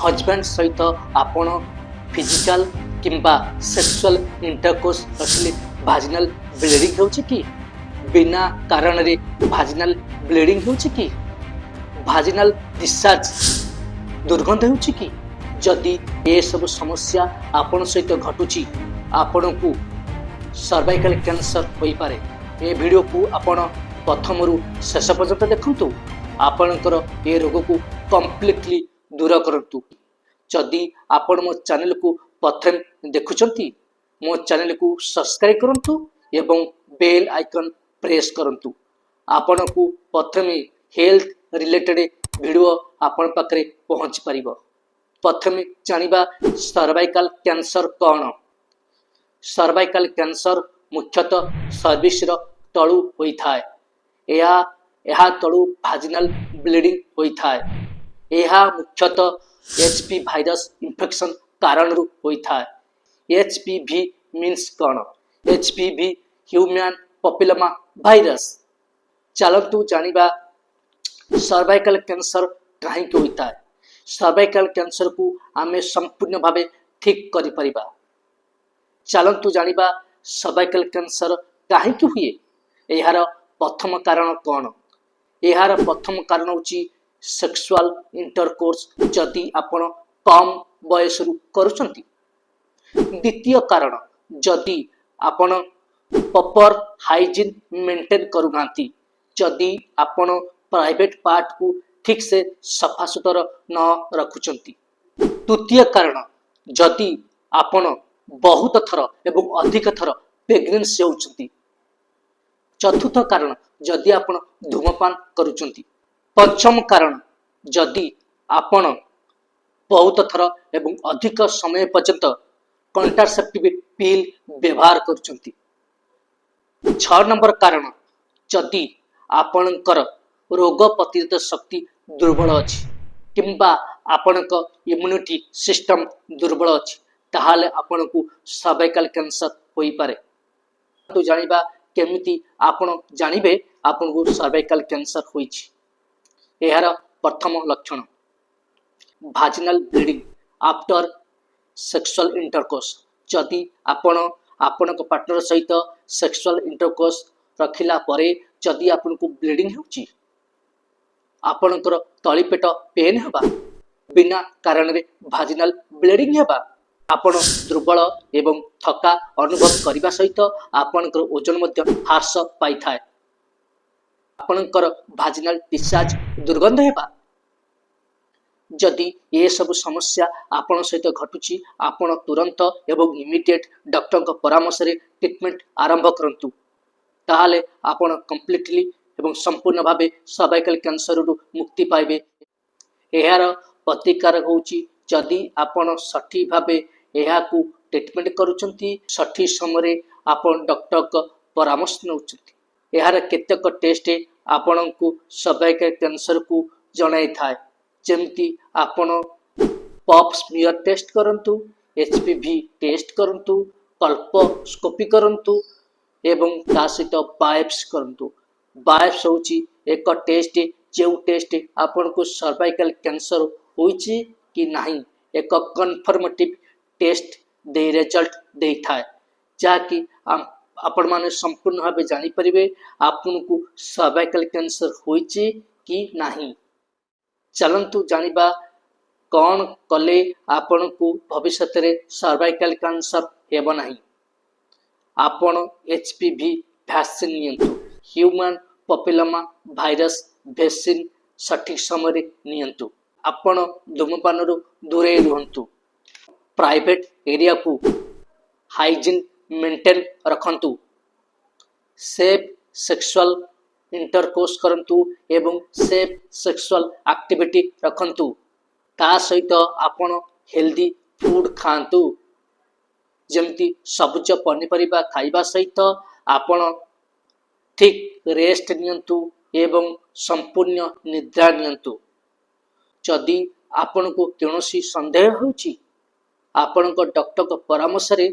Husband सहित आपण physical किंबा सेक्सुअल इंटरकोर्स रखिले भाजिनाल ब्लीडिंग होउछि कि बिना कारण रे भाजिनाल ब्लीडिंग होउछि कि भाजिनाल डिस्चार्ज दुर्गंध होउछि कि जदि ए सब समस्या आपण सहित घटुछि आपण को सर्वाइकल कैंसर होई पारे। ए वीडियो को आपण प्रथमरु शेष पर्यंत देखंतु आपणकर ए रोग को कंप्लीटली दूर करंतु। जदि आपण मो चैनल को प्रथम देखुचंती मो चैनल को सब्सक्राइब करंतु एवं बेल आइकन प्रेस करंतु। आपण को प्रथम हेल्थ रिलेटेड वीडियो आपण पाखरे पहुंच परिबो। प्रथम जानिबा सर्वाइकल कैंसर कौन। सर्वाइकल कैंसर मुख्यतः सर्विस तलु होइथाय। एहा तलु भाजिनाल ब्लीडिंग होइथाय। एहा मुख्यतः एचपी भाइरस इन्फेक्शन कारण होइथाय। एचपीवी मीन्स कौन। HPV human papilloma virus. चलतु जानिबा सर्वाइकल कैंसर कहीं होइथाय। सर्वाइकल कैंसर को आमे संपूर्ण भावे ठीक करि परिबा। चलतु जानिबा सर्वाइकल कैंसर कहीं हुए। एहार प्रथम कारण कौन। एहार प्रथम कारण होची सेक्सुअल इंटरकोर्स जदि आपण कम बयस रु करूछंती। द्वितीय कारण जदि आपण प्रॉपर हाइजीन मेंटेन करूनांती। जदि आपण प्राइवेट पार्ट को ठीक से सफा सुतर न रखुचंती। तृतीय कारण जदि आपण बहुत थर एवं अधिक थर प्रेग्नेंसी होउचंती। चतुर्थ कारण जदि आपण धूमपान करूचंती। पंचम कारण जदि आपण बहुत थर एवं अधिक समय पर्यंत कॉन्ट्रासेप्टिव पिल व्यवहार करूचंती। 6 नंबर कारण जदि आपणकर रोग प्रतिरोधक शक्ति दुर्बल अछि किंबा आपणक इम्यूनिटी सिस्टम दुर्बल अछि ताहाले आपणकु सर्वाइकल कैंसर होई पारे। तो जानिबा केमिति आपण जानिबे आपणकु सर्वाइकल कैंसर होईछि। एहार प्रथम लक्षण भाजिनाल ब्लीडिंग आफ्टर सेक्सुअल इंटरकोर्स। जदि आपण आपणक पार्टनर सहित सेक्सुअल इंटरकोर्स रखिला परे जदि आपणकु ब्लीडिंग होउछि आपणकर तली पेट पेन हेबा बिना कारण रे भाजिनाल ब्लीडिंग हेबा आपण दुर्बल एवं थका अनुभव करने सहित आपणकर ओजन मध्य ह्रास पाई थाए। आपणकर भाजिनाल डिस्चार्ज दुर्गंध हेबा। जदि ये सब समस्या आपण सहित घटुची आपण तुरंत एवं इमीडिएट डॉक्टर को परामर्श रे ट्रीटमेंट आरंभ करंतु। ताहाले आपण कंप्लीटली एवं संपूर्ण भावे सर्वाइकल कैंसर रु मुक्ति पाइबे। एहार प्रतिकार होउची जदि आपण सठिक भावे एहा को ट्रीटमेंट करूचंती सठिक समय आपण डॉक्टर को परामर्श नउचंती। एहार केतेक टेस्ट आपण को सर्वाइकल कैंसर को जणाई थाए। जेमती आपण पॉप स्मीयर टेस्ट करंतु, एचपीवी टेस्ट करंतु, कल्पोस्कोपी करंतु एवं ता सहित बायोप्सी करंतु। बायोप्सी होची एक टेस्ट जो टेस्ट आपण को सर्वाइकल कैंसर होईची कि नहीं एक कन्फर्मेटिव टेस्ट दे रिजल्ट दे थाए जाकि आपण माने संपूर्ण भावे जानि परिबे आपण को सर्वाइकल कैंसर होईची कि नहीं। चलंतु जानिबा कौन कले आपण को भविष्य रे सर्वाइकल कैंसर हेबो नहीं। आपण एचपीवी वैक्सीन नियंतु। ह्यूमन पपिलोमा भाइरस वैक्सीन सठिक समय नियंतु। आपण धूमपान रु दूरे रुहंतु। प्राइवेट एरिया को हाइजीन मेंटेन रखंतु। सेफ सेक्सुअल इंटरकोर्स करंतु एवं सेफ सेक्सुअल एक्टिविटी रखंतु। ता सहित आपण हेल्दी फूड खांतु। जेमती सबुज पनीपरिबा खाइबा सहित आपण ठीक रेस्ट नियंतु एवं संपूर्ण निद्रा नियंतु। जदि आपण को कौनसी संदेह होची आपण को डॉक्टर को परामर्श रे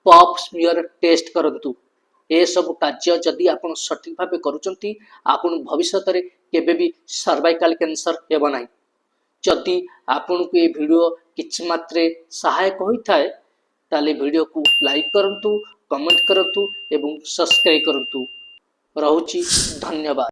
पॉप स्मीयर टेस्ट करंतु। ए सब कार्य जदि आपण सठिक भावे करूचंती आपण भविष्य रे केबे भी सर्वाइकल कैंसर हेबो नाही। जदि आपनको ये वीडियो किछि मात्रे सहायक होइथाय ताले वीडियो को लाइक करंतु, कमेंट करंतु एवं सब्सक्राइब करंतु। रहुछि धन्यवाद।